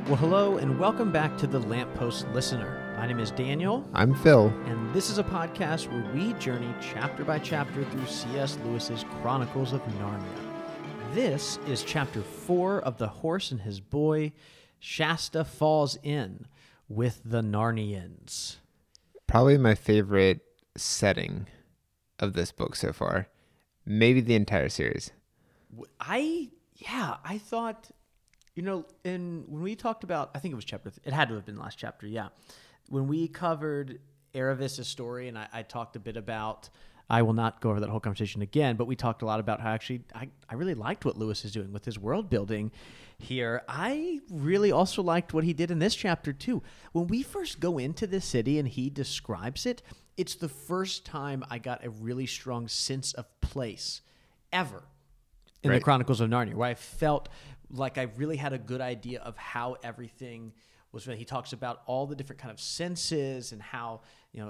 Well, hello, and welcome back to the Lamppost Listener. My name is Daniel. I'm Phil. And this is a podcast where we journey chapter by chapter through C.S. Lewis's Chronicles of Narnia. This is chapter 4 of The Horse and His Boy. Shasta falls in with the Narnians. Probably my favorite setting of this book so far. Maybe the entire series. I thought... when we talked about, I think it was it had to have been last chapter, yeah. When we covered Aravis's story, and I talked a bit about, I will not go over that whole conversation again, but we talked a lot about how actually I really liked what Lewis is doing with his world building here. I really also liked what he did in this chapter too. When we first go into this city and he describes it, it's the first time I got a really strong sense of place ever in the Chronicles of Narnia, where I felt like I really had a good idea of how everything was. He talks about all the different kind of senses and how,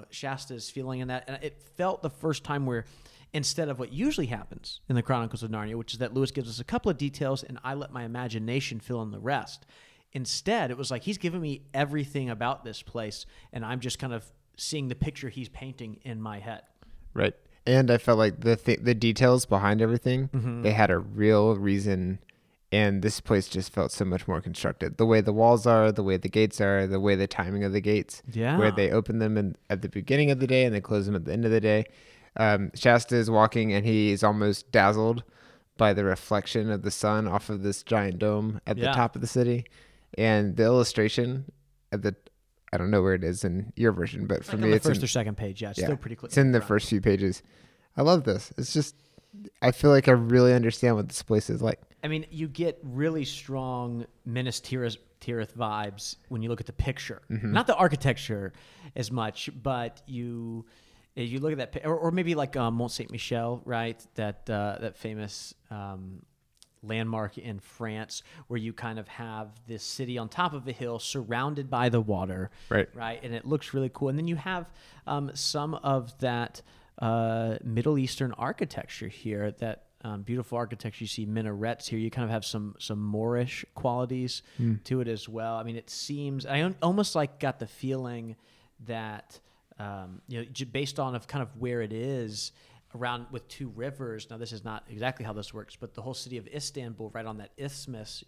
Shasta is feeling in that. And it felt the first time where instead of what usually happens in the Chronicles of Narnia, which is that Lewis gives us a couple of details and I let my imagination fill in the rest. Instead, it was like he's giving me everything about this place and I'm just kind of seeing the picture he's painting in my head. Right. And I felt like the details behind everything, they had a real reason. And this place just felt so much more constructed. The way the walls are, the way the gates are, the way the timing of the gates, where they open them at the beginning of the day and they close them at the end of the day. Shasta is walking and he is almost dazzled by the reflection of the sun off of this giant dome at the top of the city. And the illustration at I don't know where it is in your version, but for me, it's first or second page. Yeah, it's still pretty clear. It's in the first few pages. I love this. It's just, I feel like I really understand what this place is like. I mean, you get really strong Minas Tirith vibes when you look at the picture. Mm-hmm. Not the architecture as much, but you look at that, or maybe like Mont Saint Michel, right? That famous landmark in France, where you kind of have this city on top of a hill, surrounded by the water, right? And it looks really cool. And then you have some of that Middle Eastern architecture here, that beautiful architecture. You see minarets here. You kind of have some Moorish qualities to it as well. I mean, it seems, I almost like got the feeling that, based on kind of where it is around with two rivers. Now, this is not exactly how this works, but the whole city of Istanbul, right on that isthmus,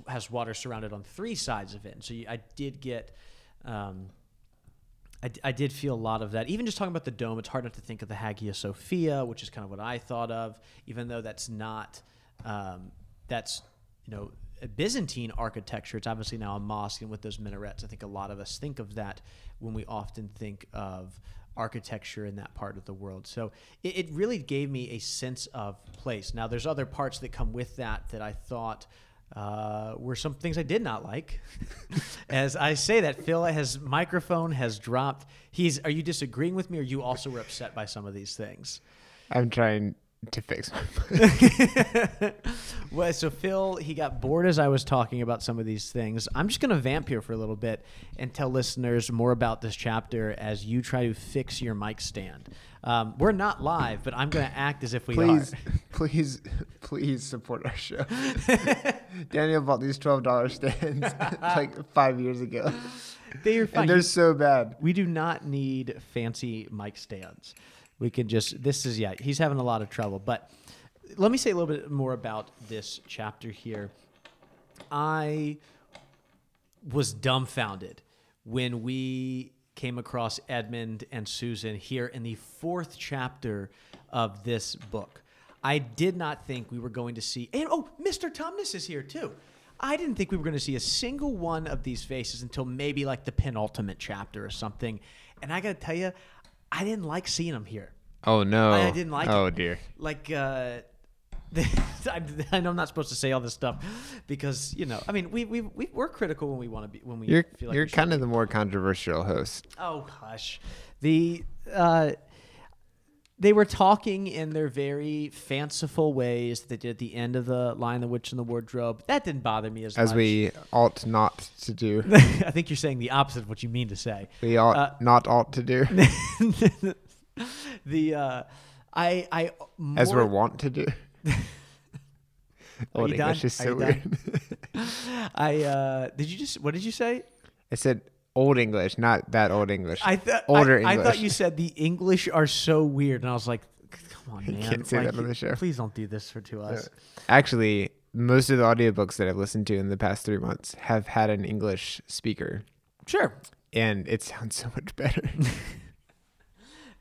has water surrounded on three sides of it. And so I did get... I did feel a lot of that. Even just talking about the dome, it's hard not to think of the Hagia Sophia, which is kind of what I thought of, even though that's not, a Byzantine architecture. It's obviously now a mosque, and with those minarets, I think a lot of us think of that when we often think of architecture in that part of the world. So it really gave me a sense of place. Now, there's other parts that come with that I thought were some things I did not like. As I say that, Phil, his microphone has dropped. Are you disagreeing with me, or you also were upset by some of these things? I'm trying to fix my Well, so Phil, he got bored as I was talking about some of these things. I'm just going to vamp here for a little bit and tell listeners more about this chapter as you try to fix your mic stand. We're not live, but I'm going to act as if we are. Please support our show. Daniel bought these $12 stands like 5 years ago. They are fine. And they're so bad. We do not need fancy mic stands. We can he's having a lot of trouble. But let me say a little bit more about this chapter here. I was dumbfounded when we came across Edmund and Susan here in the 4th chapter of this book. I did not think we were going to see... And, Mr. Tumnus is here, too. I didn't think we were going to see a single one of these faces until maybe like the penultimate chapter or something. And I got to tell you, I didn't like seeing them here. Oh, no. I didn't like it. Oh, dear. Like... I know I'm not supposed to say all this stuff because, we're critical when we want to be, when we feel like you're kind of the more controversial host. Oh, hush. They were talking in their very fanciful ways that they did at the end of the Lion, the Witch, and the Wardrobe. That didn't bother me as much. As we ought not to do. I think you're saying the opposite of what you mean to say. We ought to do. As we're wont to do. Old English is so weird. What did you say? I said Old English, not that Old English. Older English. I thought you said the English are so weird, and I was like, come on, man. You can't say that on the show. Please don't do this to us. Actually, most of the audiobooks that I've listened to in the past 3 months have had an English speaker. Sure. And it sounds so much better.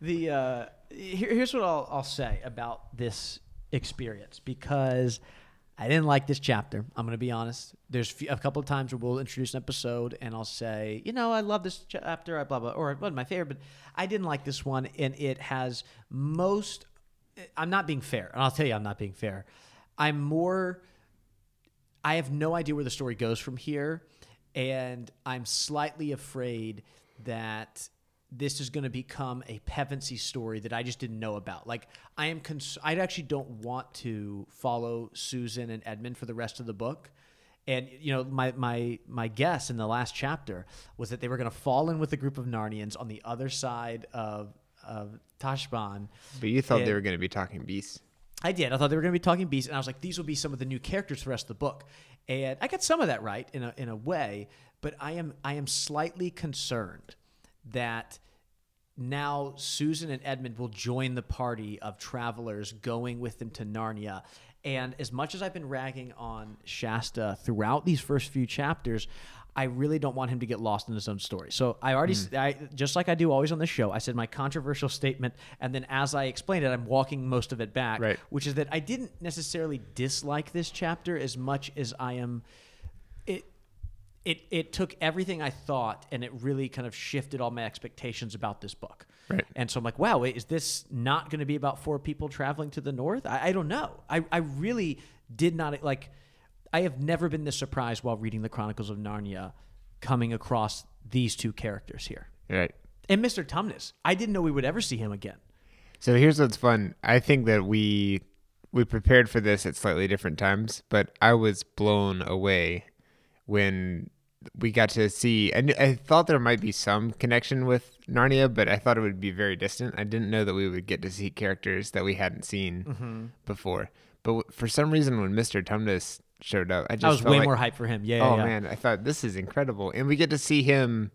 Here's what I'll say about this experience, because I didn't like this chapter. I'm going to be honest. There's a couple of times where we'll introduce an episode and I'll say, I love this chapter, blah, blah, or it wasn't my favorite, but I didn't like this one. And it has I'm not being fair. And I'll tell you, I'm not being fair. I have no idea where the story goes from here. And I'm slightly afraid that this is going to become a Pevensey story that I just didn't know about. Like, I actually don't want to follow Susan and Edmund for the rest of the book. And, my guess in the last chapter was that they were going to fall in with a group of Narnians on the other side of Tashbaan. But you thought they were going to be talking beasts. I did. I thought they were going to be talking beasts. And I was like, these will be some of the new characters for the rest of the book. And I got some of that right in a way. But I am slightly concerned that now Susan and Edmund will join the party of travelers going with them to Narnia. And as much as I've been ragging on Shasta throughout these first few chapters, I really don't want him to get lost in his own story. So I already, just like I do always on this show, I said my controversial statement, and then as I explained it, I'm walking most of it back, right. Which is that I didn't necessarily dislike this chapter as much as I am. It took everything I thought, and it really kind of shifted all my expectations about this book. Right. And so I'm like, wow, wait, is this not going to be about 4 people traveling to the north? I don't know. I really did not, like, I have never been this surprised while reading the Chronicles of Narnia coming across these 2 characters here. Right. And Mr. Tumnus. I didn't know we would ever see him again. So here's what's fun. I think that we prepared for this at slightly different times, but I was blown away when we got to see, and I thought there might be some connection with Narnia, but I thought it would be very distant. I didn't know that we would get to see characters that we hadn't seen before. But for some reason, when Mr. Tumnus showed up, I was way more hyped for him. Yeah. Man, I thought this is incredible. And we get to see him,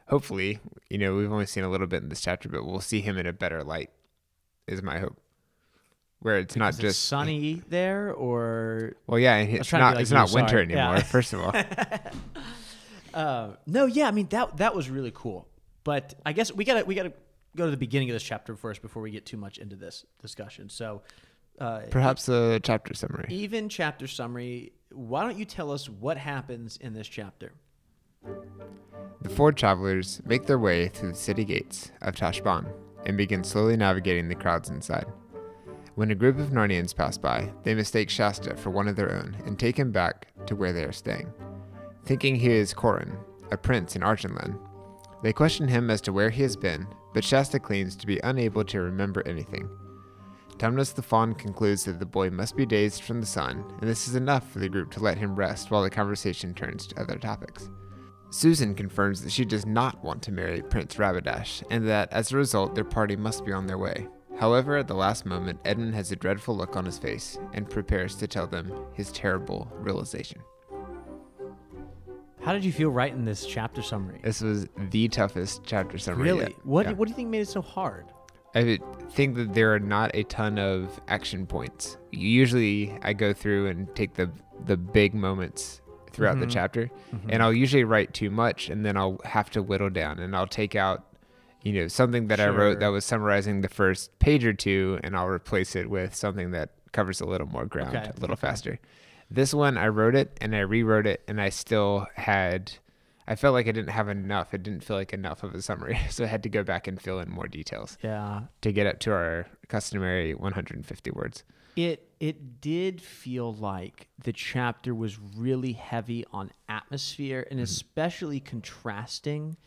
hopefully, we've only seen a little bit in this chapter, but we'll see him in a better light, is my hope. Where it's not just it's sunny there, or it's not winter anymore. First of all, no, yeah, I mean that was really cool. But I guess we gotta go to the beginning of this chapter first before we get too much into this discussion. So perhaps a chapter summary. Even chapter summary. Why don't you tell us what happens in this chapter? The 4 travelers make their way through the city gates of Tashbaan and begin slowly navigating the crowds inside. When a group of Narnians pass by, they mistake Shasta for one of their own and take him back to where they are staying. Thinking he is Corin, a prince in Archenland, they question him as to where he has been, but Shasta claims to be unable to remember anything. Tumnus the Fawn concludes that the boy must be dazed from the sun, and this is enough for the group to let him rest while the conversation turns to other topics. Susan confirms that she does not want to marry Prince Rabadash, and that as a result their party must be on their way. However, at the last moment, Edmund has a dreadful look on his face and prepares to tell them his terrible realization. How did you feel writing this chapter summary? This was the toughest chapter summary Really? yet. What do you think made it so hard? I think that there are not a ton of action points. Usually I go through and take the big moments throughout the chapter, and I'll usually write too much, and then I'll have to whittle down, and I'll take out something that I wrote that was summarizing the first page or 2, and I'll replace it with something that covers a little more ground, a little faster. This one, I wrote it, and I rewrote it, and I felt like I didn't have enough. It didn't feel like enough of a summary, so I had to go back and fill in more details to get up to our customary 150 words. It did feel like the chapter was really heavy on atmosphere, and especially contrasting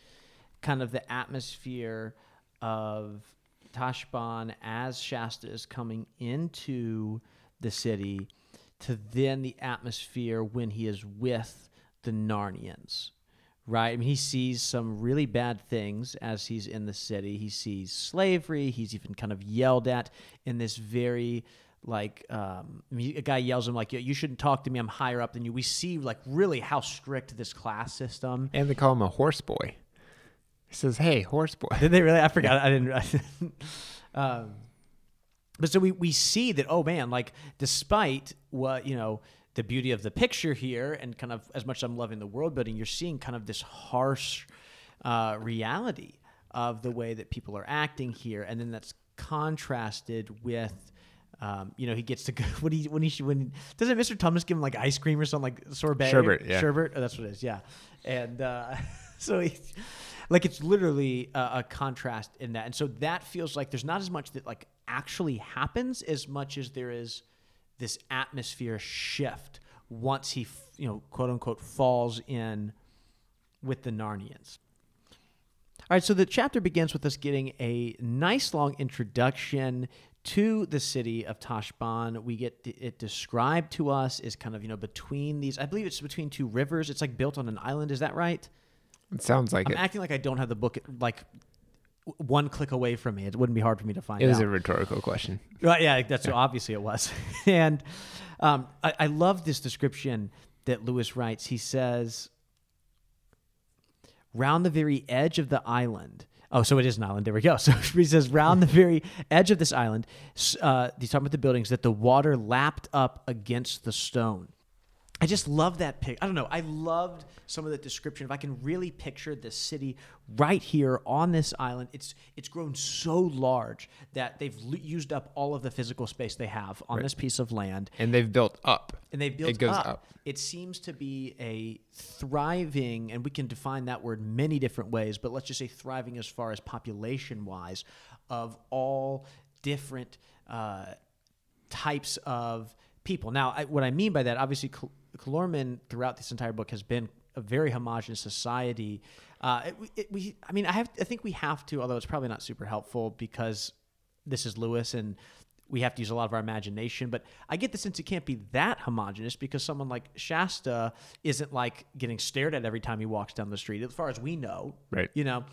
kind of the atmosphere of Tashbaan as Shasta is coming into the city to then the atmosphere when he is with the Narnians, right? I mean, he sees some really bad things as he's in the city. He sees slavery. He's even kind of yelled at in this very a guy yells at him like, you shouldn't talk to me, I'm higher up than you. We see like really how strict this class system. And they call him a horse boy. He says, "Hey, horse boy." Did they really? I forgot. I didn't. But so we see that, oh man, like despite what, the beauty of the picture here and kind of as much as I'm loving the world building, you're seeing kind of this harsh reality of the way that people are acting here. And then that's contrasted with, he gets to go, when doesn't Mr. Thomas give him like ice cream or something, like sorbet? Sherbet, yeah. Sherbet? Oh, that's what it is, yeah. And so it's literally a contrast in that. And so that feels like there's not as much that like actually happens as much as there is this atmosphere shift once he, quote unquote, falls in with the Narnians. All right, so the chapter begins with us getting a nice long introduction to the city of Tashbaan. We get it described to us as kind of, between these, I believe it's between two rivers. It's like built on an island. Is that right? It sounds like I'm acting like I don't have the book like one click away from me. It wouldn't be hard for me to find out. It was a rhetorical question. Right, yeah, that's obviously it was. And I love this description that Lewis writes. He says, round the very edge of the island. Oh, so it is an island. There we go. So he says, round the very edge of this island, he's talking about the buildings, that the water lapped up against the stone. I just love that pic. I don't know. I loved some of the description. If I can really picture the city right here on this island, it's grown so large that they've used up all of the physical space they have on this piece of land. And they've built up. It goes up. It seems to be a thriving, and we can define that word many different ways, but let's just say thriving as far as population-wise, of all different types of people. Now, what I mean by that, obviously, Calormen throughout this entire book has been a very homogenous society. I think we have to, although it's probably not super helpful because this is Lewis and we have to use a lot of our imagination. But I get the sense it can't be that homogenous because someone like Shasta isn't like getting stared at every time he walks down the street, as far as we know. Right. It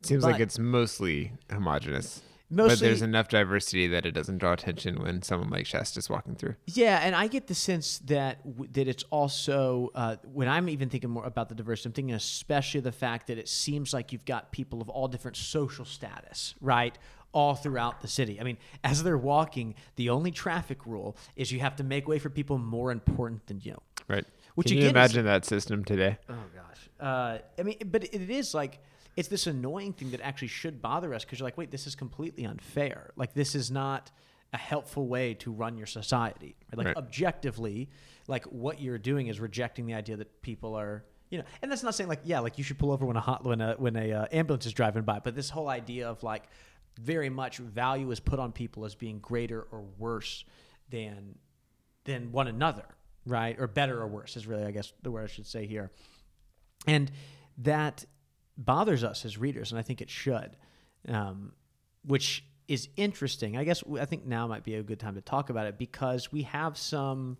seems like it's mostly homogenous. But there's enough diversity that it doesn't draw attention when someone like Shasta's walking through. Yeah, and I get the sense that it's also, when I'm even thinking more about the diversity, I'm thinking especially the fact that it seems like you've got people of all different social status, right, all throughout the city. I mean, as they're walking, the only traffic rule is you have to make way for people more important than you. Right. Which Can you imagine that system today? Oh, gosh. But it is like... It's this annoying thing that actually should bother us because you're like, wait, this is completely unfair. Like, this is not a helpful way to run your society. Right? Like, objectively, like, what you're doing is rejecting the idea that people are, and that's not saying, like, yeah, like, you should pull over when a ambulance is driving by. But this whole idea of, like, very much value is put on people as being greater or worse than one another, right? Or better or worse is really, I guess, the word I should say here. And that bothers us as readers, and I think it should, which is interesting. I think now might be a good time to talk about it because we have some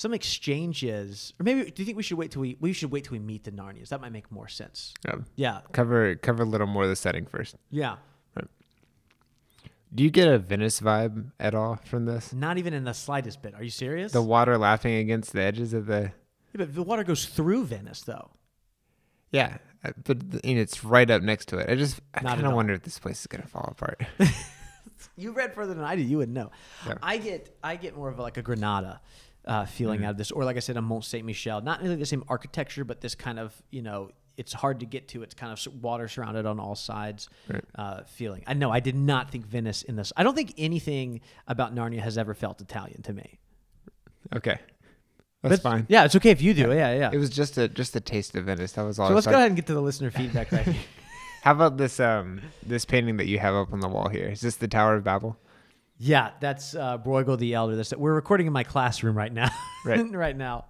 exchanges, or maybe do you think we should wait till we meet the Narnians? That might make more sense. Yeah. Cover a little more of the setting first. Yeah. Right. Do you get a Venice vibe at all from this? Not even in the slightest bit. Are you serious? The water lapping against the edges of the... Yeah, but the water goes through Venice, though. Yeah, but it's right up next to it. I kind of wonder if this place is going to fall apart. You read further than I did. You would know. Yeah. I get more of like a Granada feeling out of this, or like I said, a Mont Saint Michel. Not really the same architecture, but this kind of it's hard to get to. It's kind of water surrounded on all sides feeling. I know I did not think Venice in this. I don't think anything about Narnia has ever felt Italian to me. Okay. That's fine. Yeah, it's okay if you do. Yeah. It was just a taste of Venice. That was all. So let's go ahead and get to the listener feedback right here. How about this painting that you have up on the wall here? Is this the Tower of Babble? Yeah, that's Bruegel the Elder. We're recording in my classroom right now. Right now.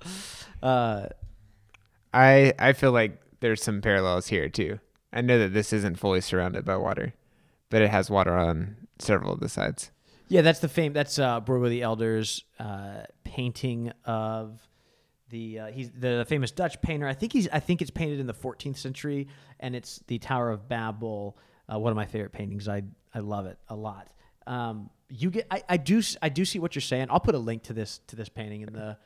I feel like there's some parallels here too. I know that this isn't fully surrounded by water, but it has water on several of the sides. Yeah, that's Bruegel the Elder's painting of he's the famous Dutch painter. I think it's painted in the 14th century, and it's the Tower of Babel. One of my favorite paintings. I love it a lot. You get I do see what you're saying. I'll put a link to this painting in the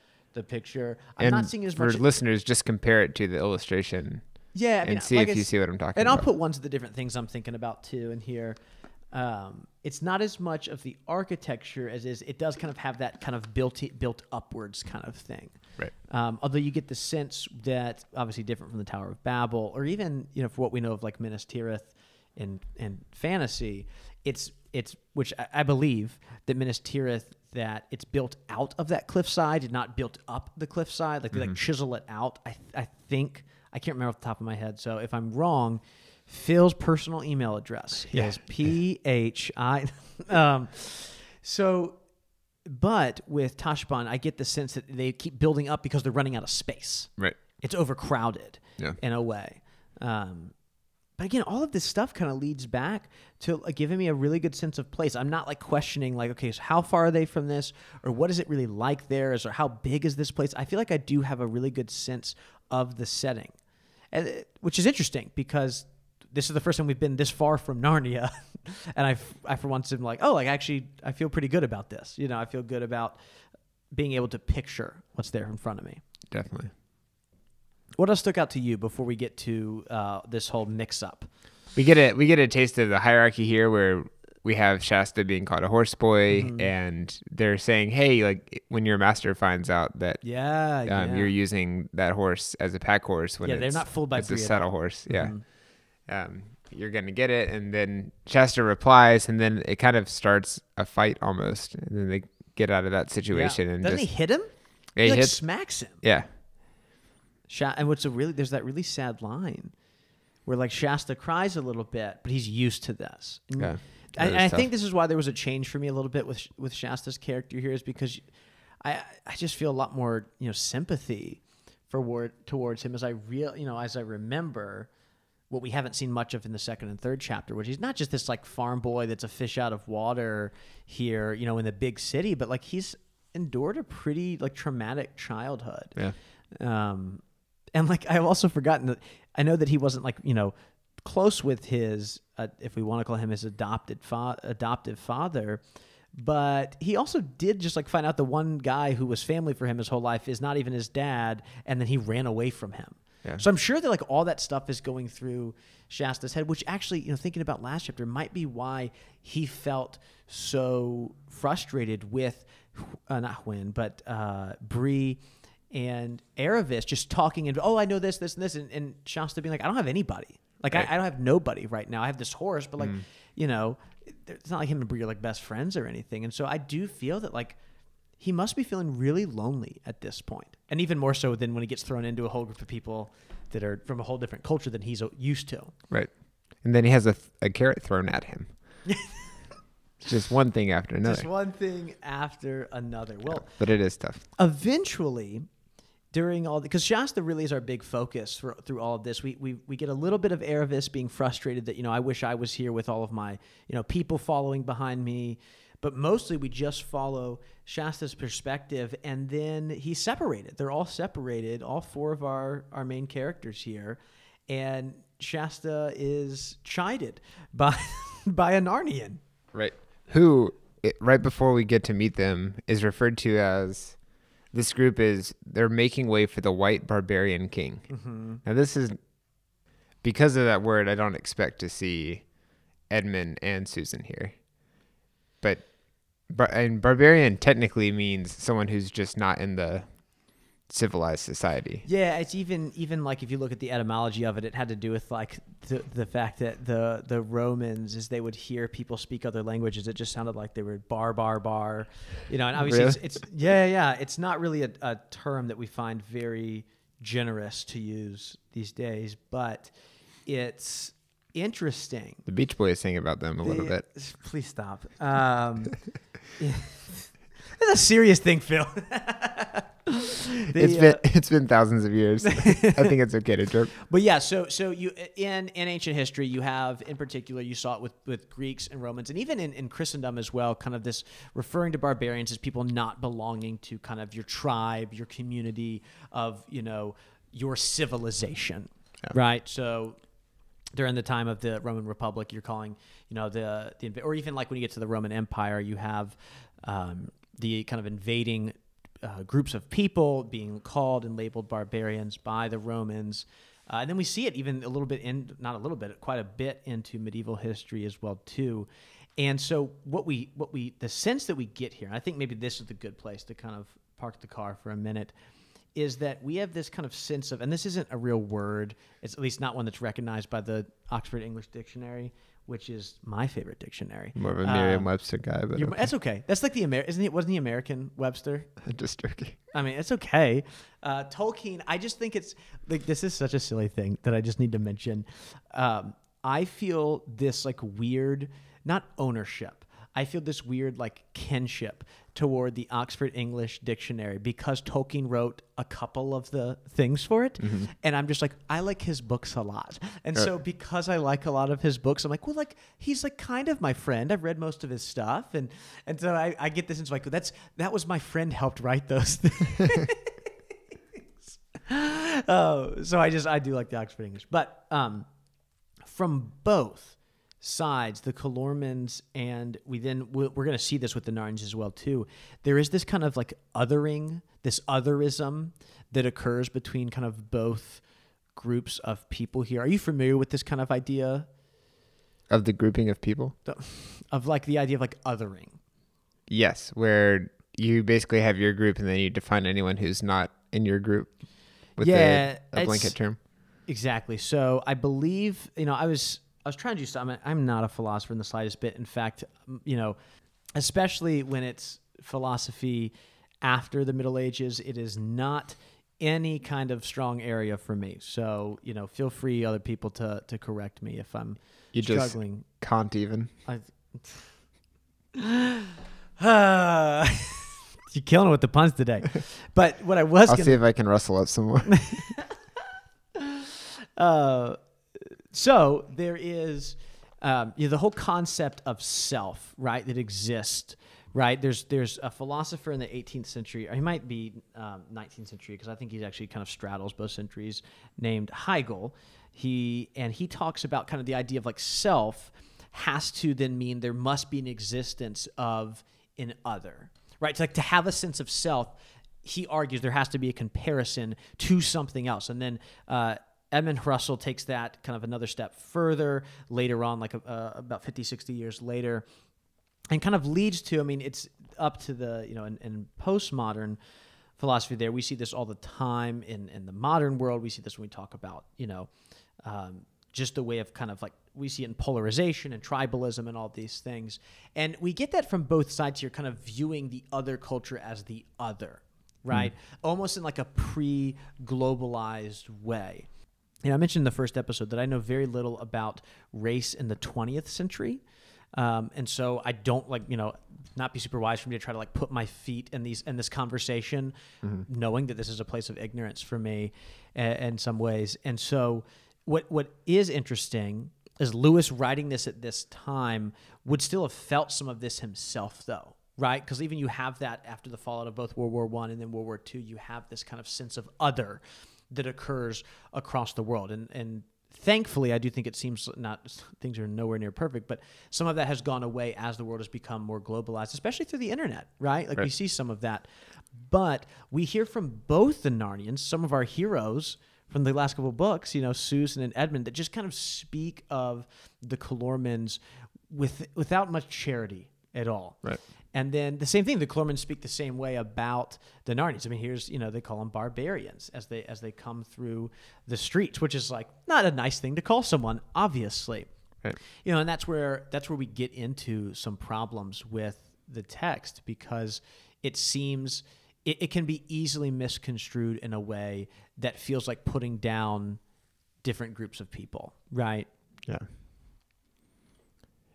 picture. I'm not seeing as much for listeners. Just compare it to the illustration. Yeah, I mean, and see if you see what I'm talking about. And I'll put ones of the different things I'm thinking about too in here. It's not as much of the architecture as it does kind of have that kind of built upwards kind of thing. Right. Although you get the sense that obviously different from the Tower of Babel, or even for what we know of like Minas Tirith in fantasy, it's which I believe that Minas Tirith, that it's built out of that cliffside and not built up the cliffside. Like they like chisel it out. I think I can't remember off the top of my head. So if I'm wrong, Phil's personal email address is PHI. But with Tashbaan, I get the sense that they keep building up because they're running out of space. Right. It's overcrowded in a way. But again, all of this stuff kind of leads back to giving me a really good sense of place. I'm not like questioning like, okay, so how far are they from this? Or what is it really like there? Or how big is this place? I feel like I do have a really good sense of the setting, which is interesting because this is the first time we've been this far from Narnia. And I for once am like, oh, like actually I feel pretty good about this. I feel good about being able to picture what's there in front of me. Definitely. What else stuck out to you before we get to this whole mix-up? We get a taste of the hierarchy here, where we have Shasta being called a horse boy, and they're saying, "Hey, like when your master finds out that you're using that horse as a pack horse, when they're not fooled by it's a saddle horse, you're gonna get it." And then Shasta replies, and then it kind of starts a fight almost, and then they get out of that situation. And doesn't he hit him? He smacks him. Yeah. And there's that really sad line where like Shasta cries a little bit, but he's used to this. And I think this is why there was a change for me a little bit with Shasta's character here, is because I just feel a lot more sympathy towards him as I remember what we haven't seen much of in the second and third chapter, which he's not just this like farm boy that's a fish out of water here, in the big city, but like he's endured a pretty like traumatic childhood. Yeah. And like I've also forgotten that I know that he wasn't like close with his if we want to call him his adoptive father, but he also did just like find out the one guy who was family for him his whole life is not even his dad, and then he ran away from him. Yeah. So I'm sure that like all that stuff is going through Shasta's head, which actually thinking about last chapter might be why he felt so frustrated with not Hwyn but Bree and Aravis just talking and, I know this, and this, and Shasta being like, I don't have anybody. Like, right. I don't have nobody right now. I have this horse, but like, it's not like him and Bree are like best friends or anything. And so I do feel that like he must be feeling really lonely at this point. And even more so than when he gets thrown into a whole group of people that are from a whole different culture than he's used to. Right. And then he has a carrot thrown at him. It's just one thing after another. Just one thing after another. Well, but it is tough. Eventually, during all because Shasta really is our big focus through all of this. We get a little bit of Aravis being frustrated that I wish I was here with all of my people following behind me, but mostly we just follow Shasta's perspective, and then he's separated. They're all separated, all four of our main characters here, and Shasta is chided by a Narnian, right? Who right before we get to meet them is referred to as. This group they're making way for the white barbarian king. Mm-hmm. Now this is, because of that word, I don't expect to see Edmund and Susan here. And barbarian technically means someone who's just not in the civilized society. Yeah, it's even like if you look at the etymology of it, it had to do with like the fact that the Romans, as they would hear people speak other languages, it just sounded like they were bar, and obviously really? It's not really a term that we find very generous to use these days, but it's interesting. The Beach Boys sing about them a little bit. Please stop. It's a serious thing, Phil. It's been thousands of years. I think it's okay to joke. But yeah, so you in ancient history, you have in particular, you saw it with Greeks and Romans, and even in Christendom as well, kind of this referring to barbarians as people not belonging to kind of your tribe, your community of your civilization, right? So during the time of the Roman Republic, you're calling, or even like when you get to the Roman Empire, you have the kind of invading groups of people being called and labeled barbarians by the Romans. And then we see it even a little bit quite a bit into medieval history as well too. And so the sense that we get here, and I think maybe this is the good place to kind of park the car for a minute, is that we have this kind of sense of, and this isn't a real word, it's at least not one that's recognized by the Oxford English Dictionary, which is my favorite dictionary. More of a Merriam-Webster guy, but okay. That's okay. That's like wasn't he American Webster? Just joking. I mean, it's okay. Tolkien, I just think it's like, this is such a silly thing that I just need to mention. I feel this like weird, not ownership, I feel this weird like kinship toward the Oxford English Dictionary because Tolkien wrote a couple of the things for it. Mm-hmm. And I'm just like, I like his books a lot. And so because I like a lot of his books, I'm like, well, like he's like kind of my friend. I've read most of his stuff. And so I get this sense like, that was my friend helped write those things. So I do like the Oxford English. But from both sides, the Calormans, and we're going to see this with the Narnians as well too. There is this kind of like othering, this otherism that occurs between kind of both groups of people here. Are you familiar with this kind of idea? Of the grouping of people? Of like the idea of like othering. Yes, where you basically have your group and then you define anyone who's not in your group with a blanket term. Exactly. So I believe, I was trying to do something. I'm not a philosopher in the slightest bit. In fact, especially when it's philosophy after the Middle Ages, it is not any kind of strong area for me. So, feel free, other people, to correct me if I'm struggling. Just can't even. You're killing it with the puns today. But what I'll see if I can rustle up some more. So there is the whole concept of self, right, that exists, right? There's a philosopher in the 18th century, or he might be 19th century, because I think he actually kind of straddles both centuries, named Hegel. He talks about kind of the idea of like self has to then mean there must be an existence of an other, right? It's like to have a sense of self, he argues there has to be a comparison to something else. And then Edmund Russell takes that kind of another step further later on, like about 50, 60 years later, and kind of leads to, it's up to the, in postmodern philosophy there. We see this all the time in the modern world. We see this when we talk about, just the way of kind of like, we see it in polarization and tribalism and all these things. And we get that from both sides here, kind of viewing the other culture as the other, right? Almost in like a pre-globalized way. I mentioned in the first episode that I know very little about race in the 20th century. And so I don't not be super wise for me to try to like put my feet in this conversation, knowing that this is a place of ignorance for me in some ways. And so what is interesting is Lewis writing this at this time would still have felt some of this himself though, right? Because even you have that after the fallout of both World War I and then World War II, you have this kind of sense of other that occurs across the world. And thankfully, I do think it seems things are nowhere near perfect, but some of that has gone away as the world has become more globalized, especially through the internet, right? Like we see some of that. But we hear from both the Narnians, some of our heroes from the last couple of books, Susan and Edmund, that just kind of speak of the Calormans without much charity at all. Right. And then the same thing, the Calormans speak the same way about the Narnians. Here's, they call them barbarians as they come through the streets, which is like not a nice thing to call someone, obviously. Right. And that's where we get into some problems with the text, because it seems it can be easily misconstrued in a way that feels like putting down different groups of people, right? Yeah.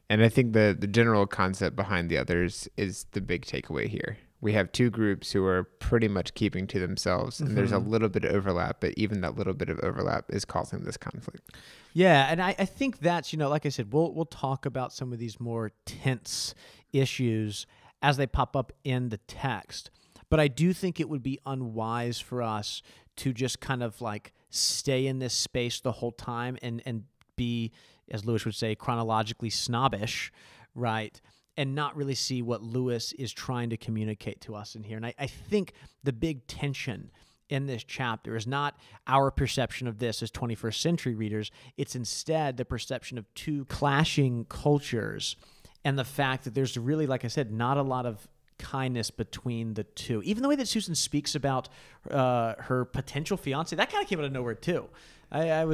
And I think the general concept behind the others is the big takeaway here. We have two groups who are pretty much keeping to themselves, and there's a little bit of overlap, but even that little bit of overlap is causing this conflict. Yeah, and I think that's, like I said, we'll talk about some of these more tense issues as they pop up in the text. But I do think it would be unwise for us to just kind of like stay in this space the whole time and be, as Lewis would say, chronologically snobbish, right? And not really see what Lewis is trying to communicate to us in here. And I think the big tension in this chapter is not our perception of this as 21st century readers. It's instead the perception of two clashing cultures and the fact that there's really, like I said, not a lot of kindness between the two. Even the way that Susan speaks about her potential fiance, that kind of came out of nowhere too. That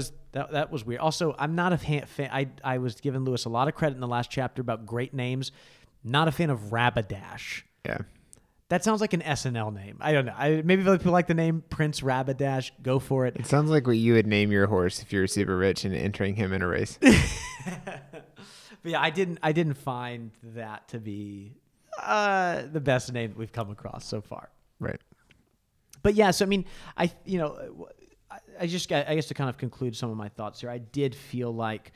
was weird. Also, I'm not a fan. I was giving Lewis a lot of credit in the last chapter about great names. Not a fan of Rabadash. Yeah. That sounds like an SNL name. I don't know. Maybe if other people like the name Prince Rabadash, go for it. It sounds like what you would name your horse if you were super rich and entering him in a race. But yeah, I didn't find that to be the best name that we've come across so far. Right. But yeah, so I mean, I guess to kind of conclude some of my thoughts here, I did feel like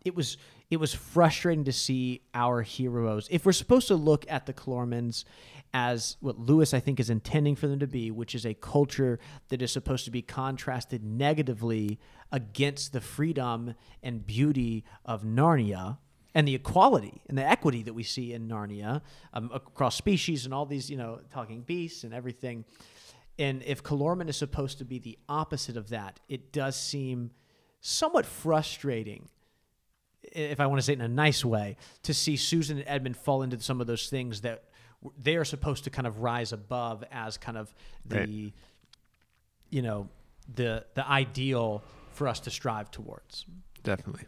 it was frustrating to see our heroes. If we're supposed to look at the Clormans as what Lewis, I think, is intending for them to be, which is a culture that is supposed to be contrasted negatively against the freedom and beauty of Narnia and the equality and the equity that we see in Narnia across species and all these, talking beasts and everything. And if Calormen is supposed to be the opposite of that, it does seem somewhat frustrating, if I want to say it in a nice way, to see Susan and Edmund fall into some of those things that they are supposed to kind of rise above as kind of the, right. The ideal for us to strive towards. Definitely.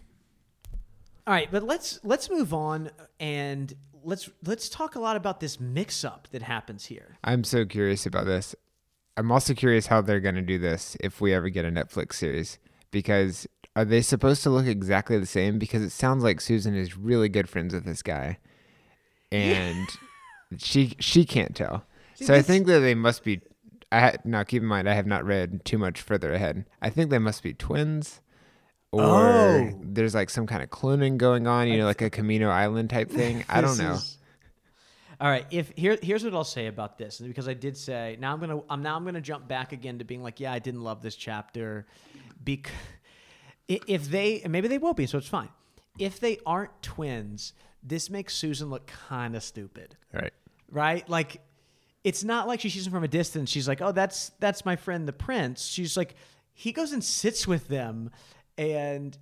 All right, but let's move on and let's talk a lot about this mix-up that happens here. I'm so curious about this. I'm also curious how they're going to do this if we ever get a Netflix series, because are they supposed to look exactly the same? Because it sounds like Susan is really good friends with this guy, and she can't tell. So I think that they must be. Now keep in mind, I have not read too much further ahead. I think they must be twins, or there's like some kind of cloning going on. Like a Camino Island type thing. I don't know. All right. Here's what I'll say about this, because I did say I'm gonna jump back again to being like, yeah, I didn't love this chapter, because if they, and maybe they will be, so it's fine. If they aren't twins, this makes Susan look kind of stupid. Right? Like, it's not like she sees him from a distance. She's like, oh, that's my friend the prince. She's like, he goes and sits with them, and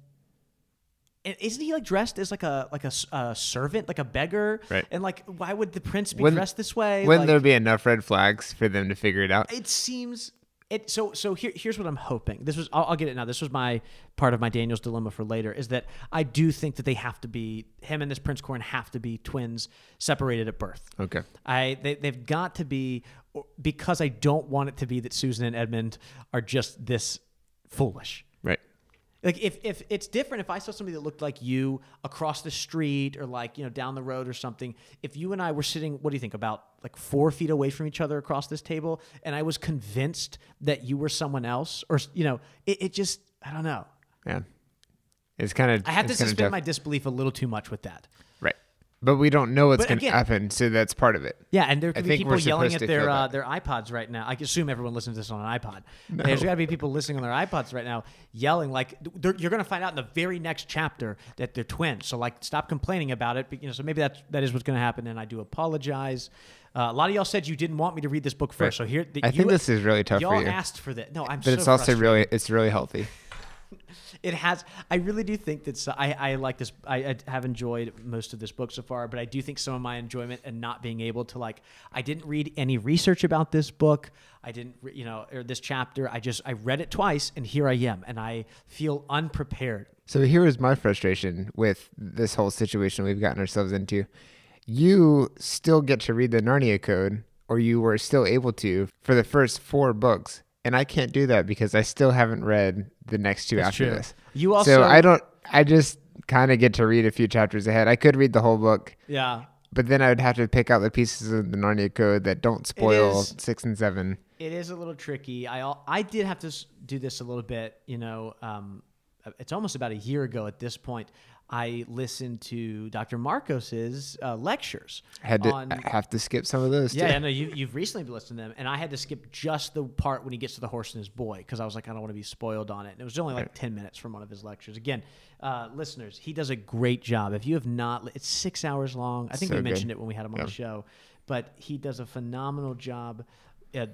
isn't he like dressed as like a servant, like a beggar? Right. And like, why would the prince be dressed this way? Wouldn't there be enough red flags for them to figure it out? It seems it. So here's what I'm hoping. I'll get it now. This was my part of my Daniel's dilemma for later, is that I do think that they have to be, him and this Prince Corin have to be twins separated at birth. Okay. They've got to be, because I don't want it to be that Susan and Edmund are just this foolish. Right. Like, if it's different, if I saw somebody that looked like you across the street or like, down the road or something, if you and I were sitting, what do you think, about like 4 feet away from each other across this table, and I was convinced that you were someone else, or, it just, I don't know. Yeah. It's kind of, I have to suspend my disbelief a little too much with that. Right. But we don't know what's going to happen, so that's part of it. Yeah, and there could be people yelling at their iPods right now. I assume everyone listens to this on an iPod. No. There's got to be people listening on their iPods right now yelling, like, you're going to find out in the very next chapter that they're twins. So, like, stop complaining about it. So maybe that is what's going to happen, and I do apologize. A lot of y'all said you didn't want me to read this book first, so here. I think this is really tough for you. Y'all asked for that. No, but it's also really healthy. It has. I really do think that I like this. I have enjoyed most of this book so far, but I do think some of my enjoyment and not being able to, like, I didn't read any research about this book. I didn't, or this chapter. I read it twice, and here I am, and I feel unprepared. So here is my frustration with this whole situation we've gotten ourselves into. You still get to read the Narnia Code, or you were still able to, for the first 4 books. And I can't do that because I still haven't read the next 2 after this. You also, so I just kind of get to read a few chapters ahead. I could read the whole book. Yeah. But then I would have to pick out the pieces of the Narnia Code that don't spoil 6 and 7. It is a little tricky. I did have to do this a little bit, it's almost about a year ago at this point. I listened to Dr. Marcos's lectures. I have to skip some of those. Yeah, too. I know you've recently been listening to them, and I had to skip just the part when he gets to the horse and his boy because I was like, I don't want to be spoiled on it. And it was only like 10 minutes from one of his lectures. Again, listeners, he does a great job. If you have not, it's 6 hours long. I think we mentioned it when we had him on the show, but he does a phenomenal job.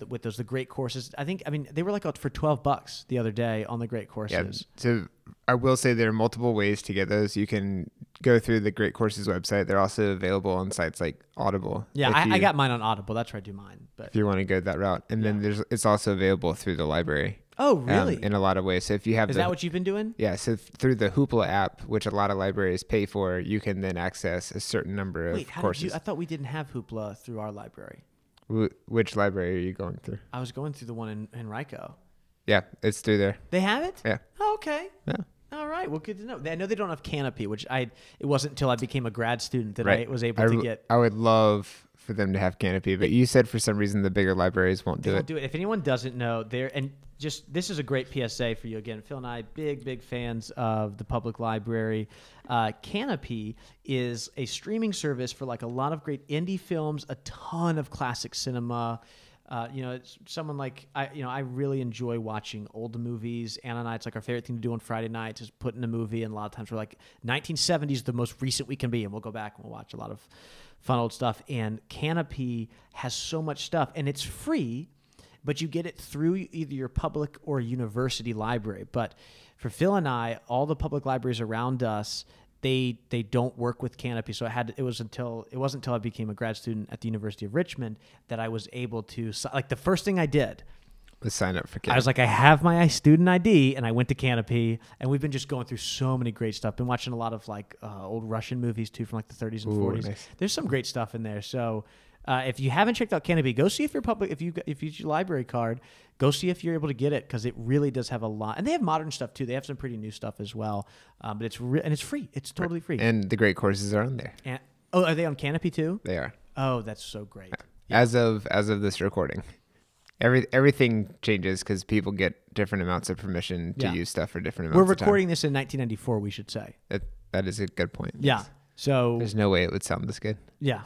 With the great courses. I mean, they were like for $12 the other day on the great courses. Yeah, so I will say there are multiple ways to get those. You can go through the Great Courses website. They're also available on sites like Audible. Yeah, I got mine on Audible. That's where I do mine. But if you want to go that route. And then it's also available through the library. Oh, really? In a lot of ways. So if you have Is that what you've been doing? Yeah, so through the Hoopla app, which a lot of libraries pay for, you can then access a certain number of courses. I thought we didn't have Hoopla through our library. Which library are you going through? I was going through the one in Henrico. Yeah, it's through there. They have it? Yeah. Oh, okay. Yeah. All right. Well, good to know. I know they don't have Canopy, which it wasn't until I became a grad student that I was able to get. I would love for them to have Canopy, but you said for some reason the bigger libraries won't do it. If anyone doesn't know, this is a great PSA for you. Again, Phil and I, big fans of the public library. Canopy is a streaming service for like a lot of great indie films, a ton of classic cinema. It's someone like I really enjoy watching old movies. Anna and I, it's like our favorite thing to do on Friday nights is put in a movie, and a lot of times we're like 1970s, the most recent we can be, and we'll go back and we'll watch a lot of fun old stuff. And Canopy has so much stuff, and it's free, but you get it through either your public or university library. But for Phil and I, all the public libraries around us, they don't work with Canopy. So it wasn't until I became a grad student at the University of Richmond that I was able to, like, the first thing I did was sign up for Canopy. I was like, I have my student ID, and I went to Canopy, and we've been just going through so many great stuff. Been watching a lot of like old Russian movies too, from like the 30s and 40s. Nice. There's some great stuff in there. So if you haven't checked out Canopy, go see if you're public. If you use your library card, go see if you're able to get it, because it really does have a lot. And they have modern stuff too. They have some pretty new stuff as well. But it's it's free. It's totally free. And the great courses are on there. And, are they on Canopy too? They are. Oh, that's so great. Yeah. As of this recording, everything changes because people get different amounts of permission to use stuff for different amounts of time. We're recording this in 1994. We should say that is a good point. Yeah. So there's no way it would sound this good. Yeah.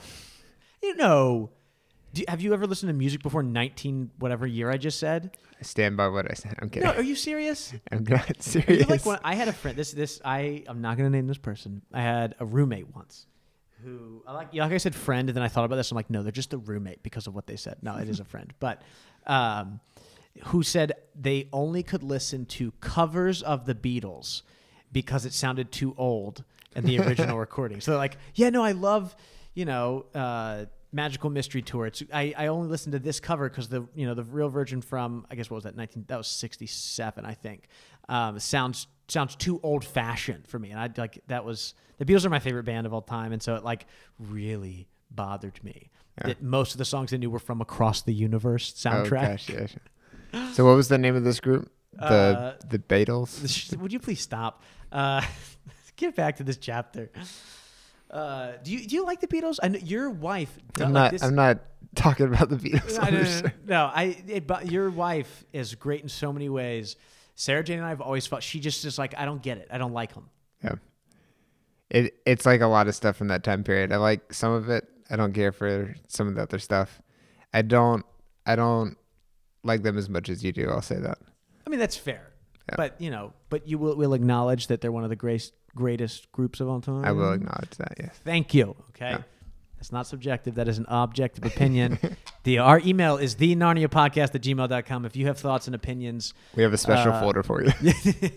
Have you ever listened to music before 19 whatever year I just said? I stand by what I said. I'm kidding. No, are you serious? I'm not serious. I had a friend. I'm not going to name this person. I had a roommate once who, like I said, friend, and then I thought about this. I'm like, no, they're just a roommate because of what they said. No, it is a friend, but who said they only could listen to covers of the Beatles because it sounded too old in the original recording. So they're like, yeah, no, I love, Magical Mystery Tour. I only listened to this cover because the real version from, I guess, what was that, that was 67, I think. Sounds too old fashioned for me. And the Beatles are my favorite band of all time. And so it like really bothered me that most of the songs I knew were from Across the Universe soundtrack. Oh, gosh, yeah. So what was the name of this group? The Beatles? Would you please stop? Get back to this chapter. Do you like the Beatles? I know your wife. I'm not talking about the Beatles. No. Your wife is great in so many ways. Sarah Jane and I have always felt she just is like, I don't get it. I don't like them. Yeah. It's like a lot of stuff from that time period. I like some of it. I don't care for some of the other stuff. I don't like them as much as you do. I'll say that. I mean, that's fair. Yeah. But you will acknowledge that they're one of the greatest groups of all time. I will acknowledge that, yes. Thank you. Okay. Yeah. It's not subjective. That is an objective opinion. Our email is thenarniapodcast@gmail.com. If you have thoughts and opinions. We have a special folder for you.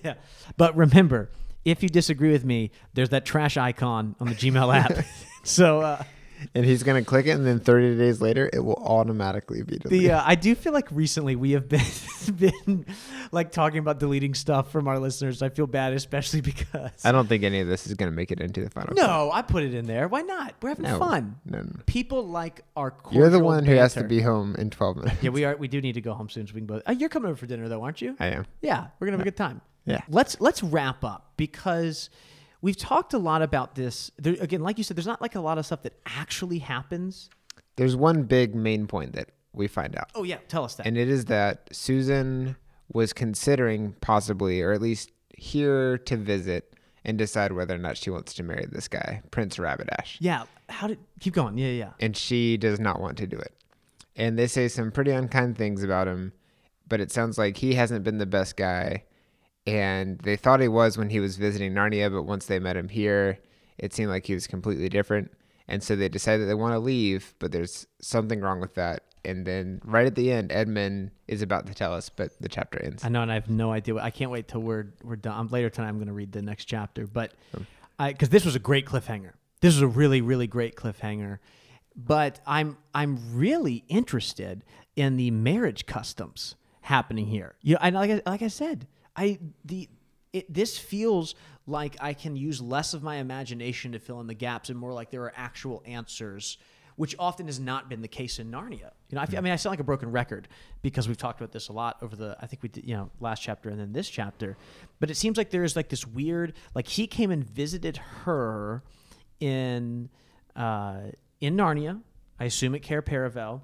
Yeah. But remember, if you disagree with me, there's that trash icon on the Gmail app. So... and he's going to click it, and then 30 days later, it will automatically be deleted. I do feel like recently we have been like talking about deleting stuff from our listeners. I feel bad, especially because... I don't think any of this is going to make it into the final. No, I put it in there. Why not? We're having fun. No. People like our cordial You're the one who has banter. to be home in 12 minutes. Yeah, we do need to go home soon so we can both... you're coming over for dinner, though, aren't you? I am. Yeah, we're going to have a good time. Yeah. Let's wrap up, because... we've talked a lot about this. There, again, like you said, there's not like a lot of stuff that actually happens. There's one big main point that we find out. Oh, yeah. Tell us that. And it is that Susan was considering possibly, or at least here to visit, and decide whether or not she wants to marry this guy, Prince Rabbitash. Yeah. Keep going. Yeah. And she does not want to do it. And they say some pretty unkind things about him, but it sounds like he hasn't been the best guy. And they thought he was when he was visiting Narnia, but once they met him here, it seemed like he was completely different. And so they decided they want to leave, but there's something wrong with that. And then right at the end, Edmund is about to tell us, but the chapter ends. I know, and I have no idea. I can't wait till we're done. Later tonight, I'm going to read the next chapter. But because this was a great cliffhanger. This was a really, really great cliffhanger. But I'm really interested in the marriage customs happening here. And like I said, this feels like I can use less of my imagination to fill in the gaps and more like there are actual answers, which often has not been the case in Narnia. I sound like a broken record because we've talked about this a lot over I think we did, last chapter and then this chapter. But it seems like there's like this weird, like he came and visited her in Narnia, I assume at Cair Paravel.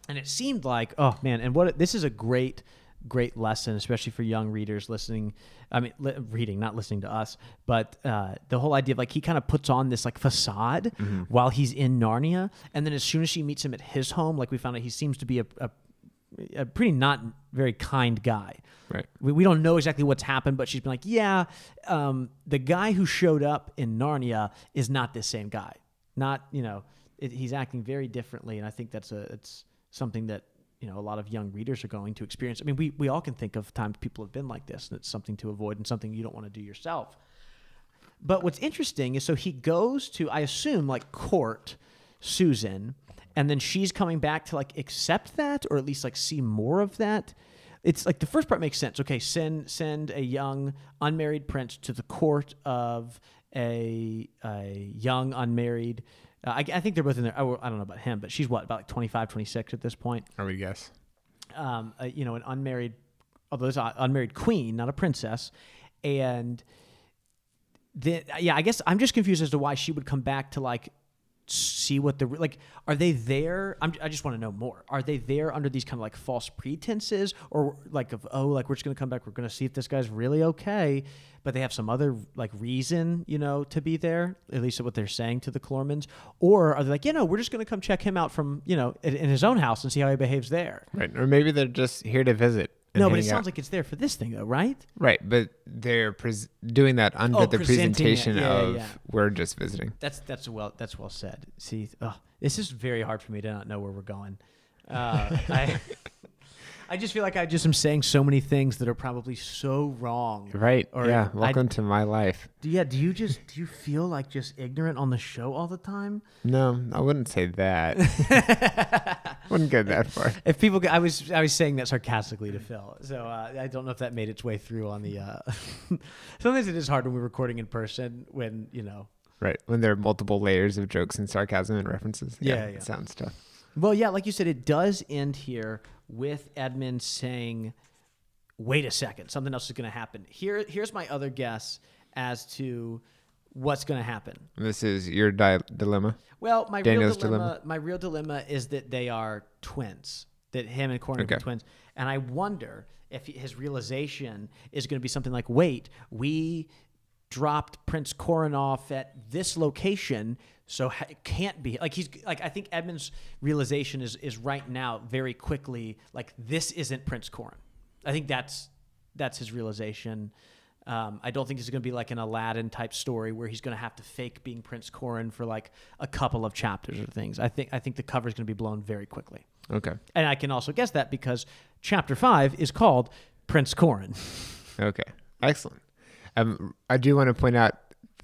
And it seemed like, oh man, and this is a great lesson, especially for young readers listening. I mean, reading, not listening to us, but the whole idea of like he kind of puts on this like facade while he's in Narnia, and then as soon as she meets him at his home, like we found out he seems to be a pretty not very kind guy. Right. We don't know exactly what's happened, but she's been like, yeah, the guy who showed up in Narnia is not this same guy. Not, he's acting very differently, and I think it's something that a lot of young readers are going to experience. I mean, we all can think of times people have been like this, and it's something to avoid and something you don't want to do yourself. But what's interesting is, so he goes to, I assume, like court Susan, and then she's coming back to like accept that, or at least like see more of that. It's like the first part makes sense. Okay, send a young unmarried prince to the court of a young unmarried. I think they're both in there. I don't know about him, but she's what, about like 25, 26 at this point? I would guess. An unmarried, although it's an unmarried queen, not a princess. And I guess I'm just confused as to why she would come back to like see what are they there? I just want to know more. Are they there under these kind of like false pretenses, or like we're just going to come back, we're going to see if this guy's really okay, but they have some other like reason, to be there, at least what they're saying to the Clormans? Or are they like, we're just going to come check him out from, in his own house and see how he behaves there? Right. Or maybe they're just here to visit. No, but it sounds like it's there for this thing though, right? Right, but they're doing that under the presentation of we're just visiting. That's well said. See, this is very hard for me to not know where we're going. I just feel like I just am saying so many things that are probably so wrong. Right. Welcome to my life. Do you feel like just ignorant on the show all the time? No, I wouldn't say that. Wouldn't go that far. If people, I was saying that sarcastically to Phil, so I don't know if that made its way through on the. Sometimes it is hard when we're recording in person when Right, when there are multiple layers of jokes and sarcasm and references. Yeah. It sounds tough. Well, yeah, like you said, it does end here with Edmund saying, wait a second, something else is going to happen. Here's my other guess as to what's going to happen. This is your dilemma? Well, Daniel's dilemma. My real dilemma is that they are twins, that him and Corin are twins. And I wonder if his realization is going to be something like, wait, we dropped Prince Corin off at this location, so it can't be like he's like. I think Edmund's realization is right now very quickly like this isn't Prince Corin. I think that's his realization. I don't think this is going to be like an Aladdin type story where he's going to have to fake being Prince Corin for like a couple of chapters or things. I think the cover is going to be blown very quickly. Okay. And I can also guess that because chapter 5 is called Prince Corin. Okay. Excellent. I do want to point out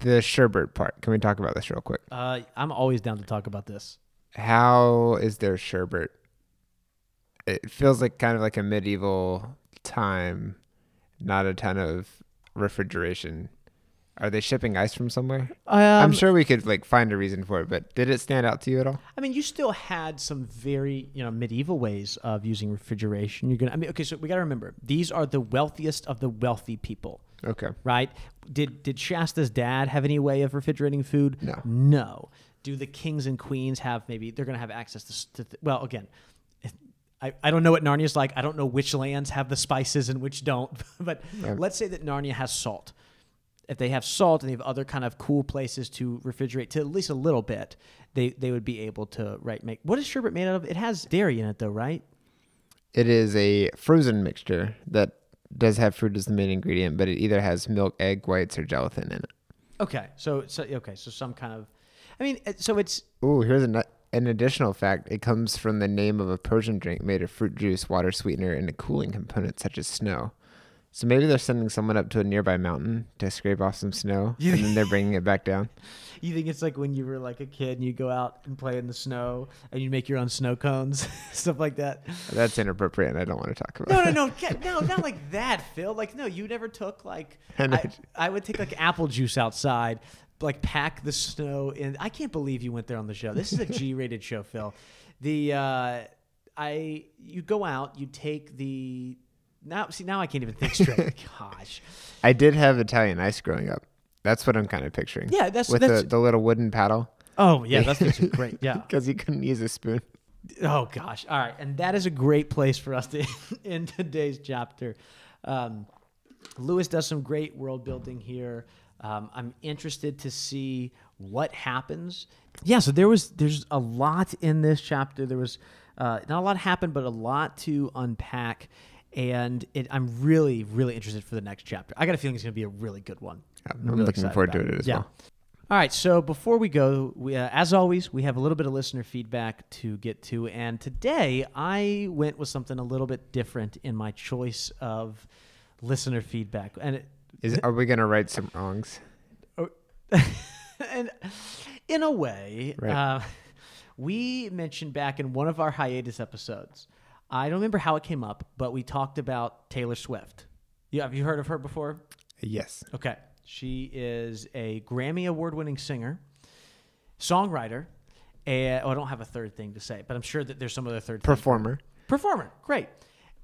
the sherbet part. Can we talk about this real quick? I'm always down to talk about this. How is there sherbet? It feels like kind of like a medieval time, not a ton of refrigeration. Are they shipping ice from somewhere? I'm sure we could like find a reason for it, but did it stand out to you at all? I mean, you still had some very, medieval ways of using refrigeration. Okay, so we got to remember, these are the wealthiest of the wealthy people. Okay. Right? Did Shasta's dad have any way of refrigerating food? No. Do the kings and queens have, maybe they're going to have access to well, again, I don't know what Narnia's like. I don't know which lands have the spices and which don't. But let's say that Narnia has salt. if they have salt and they have other kind of cool places to refrigerate to at least a little bit, they would be able to make. What is sherbet made out of? It has dairy in it though, right? It is a frozen mixture that does have fruit as the main ingredient, but it either has milk, egg whites, or gelatin in it. Okay, so some kind of, I mean, so it's. Ooh, here's an additional fact. It comes from the name of a Persian drink made of fruit juice, water sweetener, and a cooling component such as snow. So maybe they're sending someone up to a nearby mountain to scrape off some snow, and then they're bringing it back down. You think it's like when you were like a kid and you go out and play in the snow and you make your own snow cones, stuff like that? That's inappropriate, and I don't want to talk about it. No, not like that, Phil. Like, no, you never took like, I would take like apple juice outside, like pack the snow in. I can't believe you went there on the show. This is a G-rated show, Phil. You go out, you take the. Now I can't even think straight. Gosh. I did have Italian ice growing up. That's what I'm kind of picturing. Yeah, that's with the little wooden paddle. Oh yeah, that's great. Yeah, because you couldn't use a spoon. Oh gosh. All right, and that is a great place for us to end today's chapter. Lewis does some great world building here. I'm interested to see what happens. Yeah, so there's a lot in this chapter. There was not a lot happened, but a lot to unpack. And I'm really, really interested for the next chapter. I got a feeling it's going to be a really good one. I'm really looking forward to it as well. All right, so before we go, as always, we have a little bit of listener feedback to get to. And today, I went with something a little bit different in my choice of listener feedback. And are we going to right some wrongs? And in a way, right. We mentioned back in one of our hiatus episodes, I don't remember how it came up, but we talked about Taylor Swift. Yeah, have you heard of her before? Yes. Okay. She is a Grammy Award-winning singer, songwriter, and I don't have a third thing to say, but I'm sure that there's some other third Performer. Performer. Great.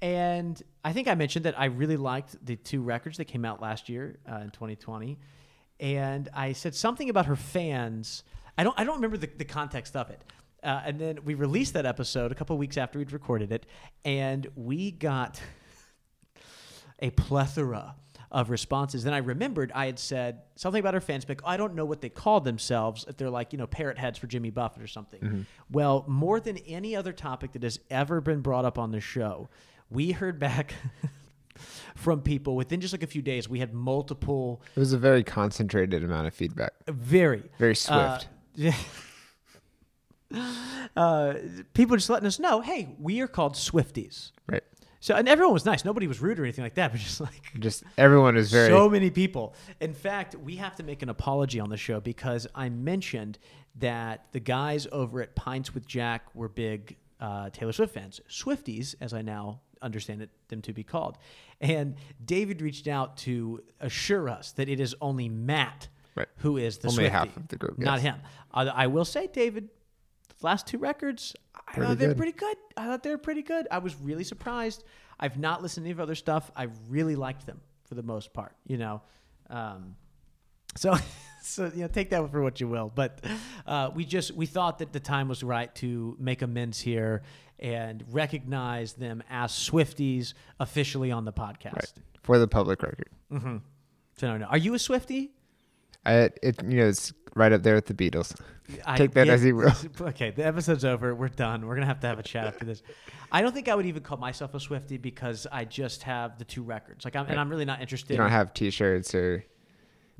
And I think I mentioned that I really liked the 2 records that came out last year in 2020. And I said something about her fans. I don't remember the context of it. And then we released that episode a couple of weeks after we'd recorded it, and we got a plethora of responses. Then I remembered I had said something about her fans, like, I don't know what they call themselves, if they're like, parrot heads for Jimmy Buffett or something. Mm-hmm. Well, more than any other topic that has ever been brought up on the show, we heard back from people within just like a few days. We had multiple. It was a very concentrated amount of feedback. Very swift. People just letting us know, hey, we are called Swifties. Right. So, and everyone was nice. Nobody was rude or anything like that, but just everyone is very. So many people. In fact, we have to make an apology on the show because I mentioned that the guys over at Pints with Jack were big Taylor Swift fans. Swifties, as I now understand them to be called. And David reached out to assure us that it is only Matt who is the only Swiftie, half of the group, not him. I will say, David, the last 2 records, I thought they were pretty good. I was really surprised. I've not listened to any of other stuff. I really liked them for the most part, So take that for what you will. But we thought that the time was right to make amends here and recognize them as Swifties officially on the podcast. Right. For the public record. Mm-hmm. So no. Are you a Swiftie? It's right up there with the Beatles. Take that as you will. Okay, the episode's over. We're done. We're going to have a chat after this. I don't think I would even call myself a Swiftie because I just have the 2 records. And I'm really not interested. You don't have T-shirts or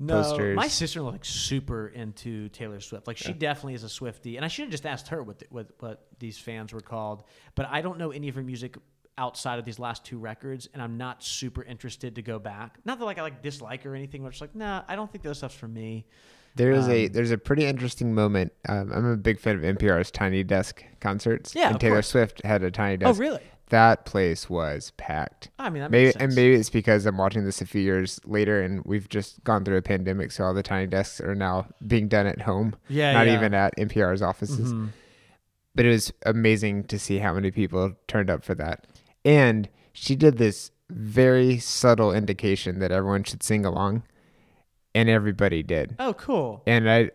posters. My sister-in-law like super into Taylor Swift. Like she definitely is a Swiftie. And I should have just asked her what these fans were called. But I don't know any of her music outside of these last 2 records, and I'm not super interested to go back. Not that I dislike her or anything, but it's like, nah, I don't think those stuff's for me. There's a pretty interesting moment. I'm a big fan of NPR's Tiny Desk concerts. Yeah, and Taylor Swift had a Tiny Desk. Oh, really? That place was packed. I mean, that makes sense. And maybe it's because I'm watching this a few years later, and we've just gone through a pandemic, so all the Tiny Desks are now being done at home, not even at NPR's offices. Mm-hmm. But it was amazing to see how many people turned up for that. And she did this very subtle indication that everyone should sing along, and everybody did. Oh, cool. And I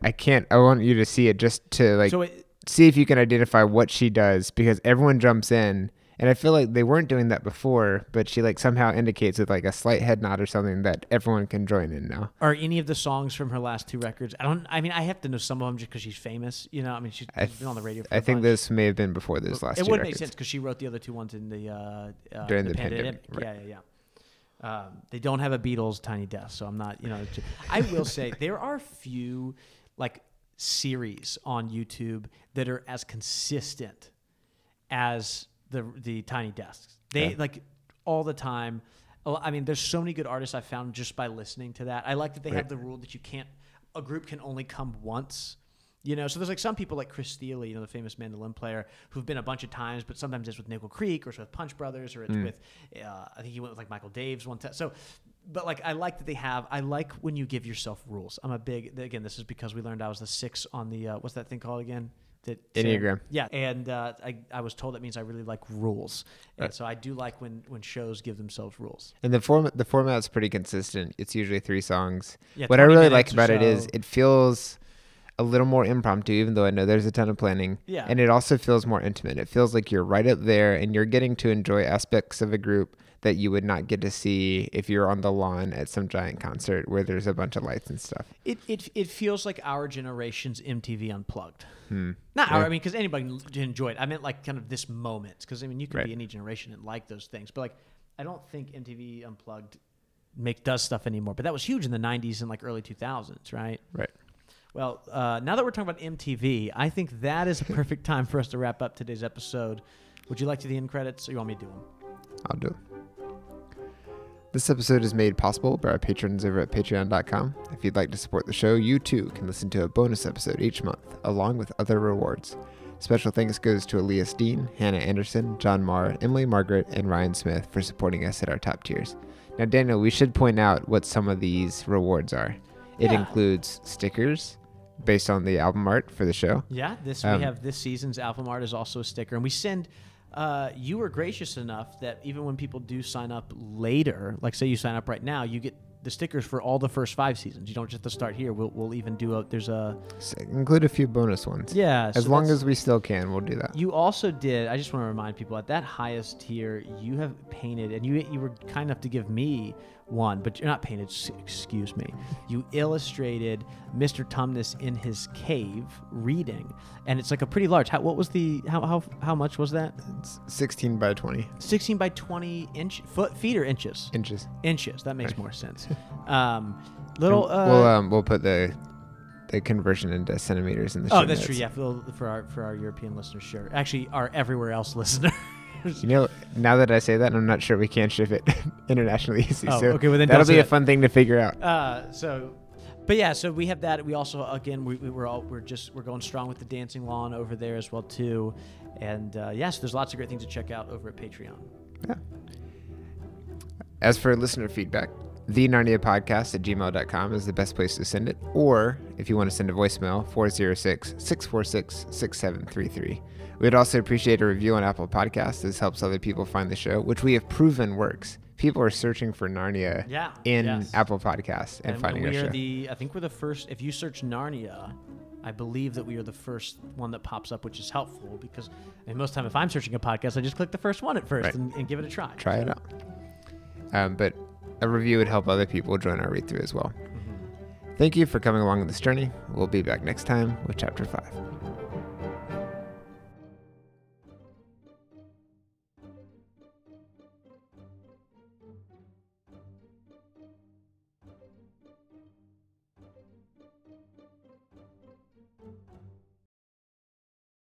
want you to see it just to see if you can identify what she does, because everyone jumps in And I feel like they weren't doing that before, but she like somehow indicates with like a slight head nod or something that everyone can join in now. Are any of the songs from her last 2 records? I mean, I have to know some of them just because she's famous. You know, I mean, she's been on the radio for I think this may have been before those last 2 records. It would make sense because she wrote the other 2 ones in the during the pandemic. Right. Yeah. They don't have a Beatles Tiny Desk, so I'm not, I will say there are few like series on YouTube that are as consistent as the Tiny Desks. They like all the time. I mean, there's so many good artists I found just by listening to that. I like that they have the rule that a group can only come once. So there's like some people like Chris Steele, the famous mandolin player, who've been a bunch of times, but sometimes it's with Nickel Creek or it's with Punch Brothers or it's with, I think he went with like Michael Daves one time. So, but like I like that I like when you give yourself rules. I'm a big, again, this is because we learned I was the 6 on the, what's that thing called again? Enneagram. Yeah, and I was told that means I really like rules, and so I do like when shows give themselves rules. And the format's pretty consistent. It's usually 3 songs. Yeah, what I really like about it is it feels a little more impromptu, even though I know there's a ton of planning. Yeah, and it also feels more intimate. It feels like you're right up there, and you're getting to enjoy aspects of a group that you would not get to see if you're on the lawn at some giant concert where there's a bunch of lights and stuff. It feels like our generation's MTV Unplugged. Not our, I mean, because anybody can enjoy it. I meant like kind of this moment, because I mean, you can be any generation and like those things, but like I don't think MTV Unplugged does stuff anymore. But that was huge in the 90s and like early 2000s, right? Right. Well, now that we're talking about MTV, I think that is a perfect time for us to wrap up today's episode. Would you like to do the end credits, or you want me to do them? I'll do it. This episode is made possible by our patrons over at patreon.com. If you'd like to support the show, you too can listen to a bonus episode each month, along with other rewards. Special thanks goes to Elias Dean, Hannah Anderson, John Marr, Emily Margaret, and Ryan Smith for supporting us at our top tiers. Now, Daniel, we should point out what some of these rewards are. It includes stickers based on the album art for the show. Yeah, we have this season's album art is also a sticker, and we send... you were gracious enough that even when people do sign up later, like say you sign up right now, you get the stickers for all the first 5 seasons. You don't just have to start here. We'll even do include a few bonus ones. Yeah. As long as we still can, we'll do that. You also did, I just want to remind people, at that highest tier, you have painted, and you were kind enough to give me one, but you're not painted, excuse me. You illustrated Mr. Tumnus in his cave reading, and it's like a pretty large. How much was that? It's 16 by 20. 16 by 20 feet or inches? Inches. That makes more sense. We'll put the conversion into centimeters in the show that's notes. true. Yeah, for our European listeners, sure. Actually, our everywhere else listeners. Now that I say that, I'm not sure we can ship it internationally easy. Okay, well then that'll be a fun thing to figure out. So we have that. We also, again, we're going strong with the dancing lawn over there as well too, and so there's lots of great things to check out over at Patreon. Yeah. As for listener feedback, thenarniapodcast@gmail.com is the best place to send it, or if you want to send a voicemail, 406-646-6733. We'd also appreciate a review on Apple Podcasts. This helps other people find the show, which we have proven works. People are searching for Narnia in Apple Podcasts and finding our show. I think we're the first. If you search Narnia, I believe that we are the first one that pops up, which is helpful because most of the time if I'm searching a podcast, I just click the first one at first and give it a try. Try it out. But a review would help other people join our read-through as well. Thank you for coming along on this journey. We'll be back next time with Chapter 5.